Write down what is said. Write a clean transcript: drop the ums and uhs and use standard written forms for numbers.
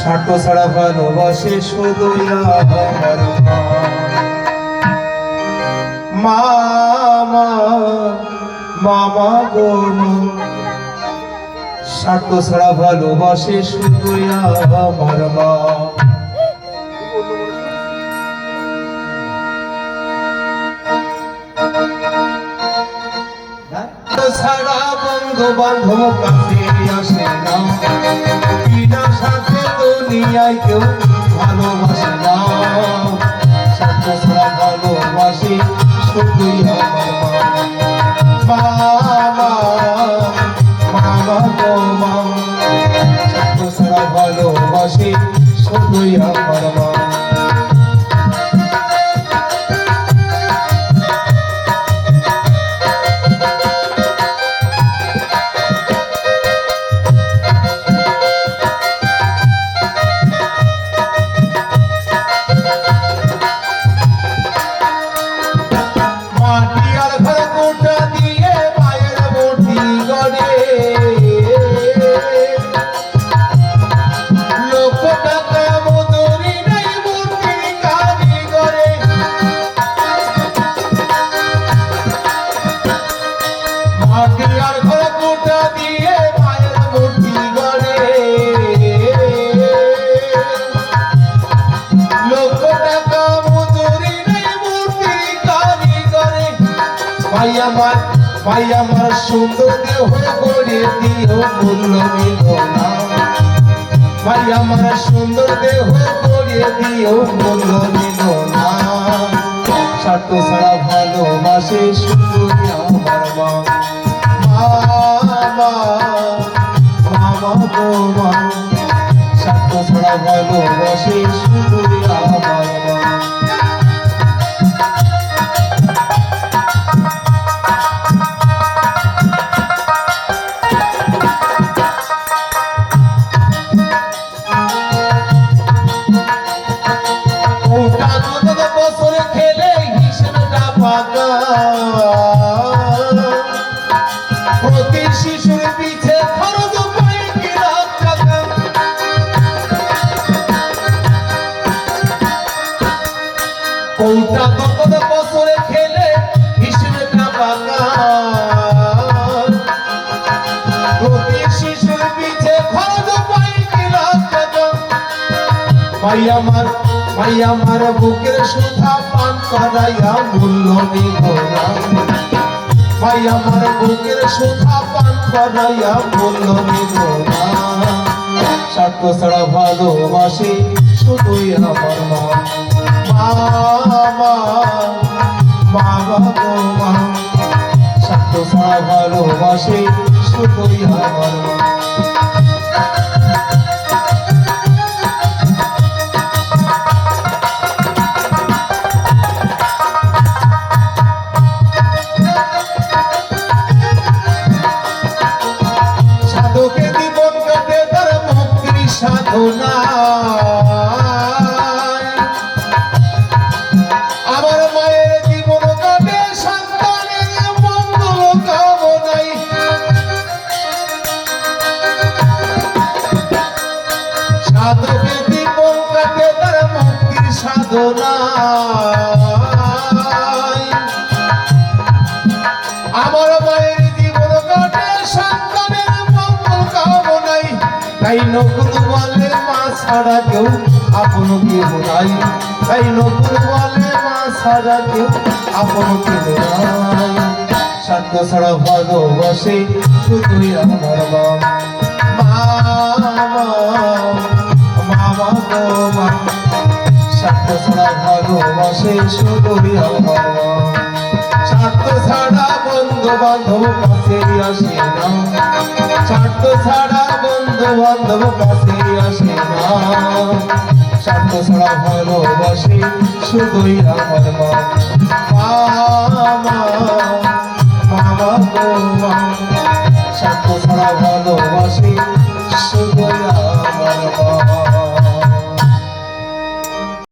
স্বার্থ ছাড়া ভালোবাসে শুধু আমার মামা মামা গো স্বার্থ ছাড়া ভালোবাসে শুধু আমার মা। ছাড়া বন্ধু বান্ধব কাছে আসে না, বিনা সাথে দুনিয়ায় কেউ ভালোবাসে না। স্বার্থ ছাড়া ভালোবাসে শুধুই আমার মা মামা গো মা। স্বার্থ ছাড়া ভালোবাসে শুধুই আমার মা। ভাই আমার সুন্দর দেহ গড়িয়ে দিও মূল্য নিব না। ভাই আমার সুন্দর দেহ গড়িয়ে দিও মূল্য নিব না। স্বার্থ ছাড়া ভালোবাসে শুধু আমার মা মামা গো মা। স্বার্থ ছাড়া ভালোবাসে শুধু আমার মা। প্রতি শিশুর পিছে খরচ পাই কি লাখ টাকা। কোনটা কত বছরে খেলে হিসেবটা পাকা। প্রতি শিশুর পিছে খরচ পাই কি লাখ টাকা। ভাই আমার বুকের সুধা পান করাইয়া মূল্য নিব না। ভাই আমার বুকের সুধা পান করাইয়া মূল্য নিব না। স্বার্থ ছাড়া ভালোবাসে শুধুই আমার মা মামা গো মা। স্বার্থ ছাড়া ভালোবাসে শুধুই আমার মা। আমার মায়ের জীবন কাটে সন্তানের মঙ্গল কামনাই। সাধকের জীবন কাটে তার মুক্তির সাধনায়। আমার মায়ের জীবন কাটে সন্তানের মঙ্গল কামনাই। তাই নকুল বলে মা ছাড়া কেউ আপন কেউ নাই। তাই নকুল বলে মা ছাড়া কেউ আপন কেউ নাই। স্বার্থ ছাড়া ভালোবাসে শুধুই আমার মামা গো মা। স্বার্থ ছাড়া ভালোবাসে শুধুই আমার মা। স্বার্থ ছাড়া বন্ধু বান্ধব কাছে আসে না। স্বার্থ ছাড়া বন্ধু বান্ধব কাছে আসে না। স্বার্থ ছাড়া ভালোবাসে শুধুই আমার মা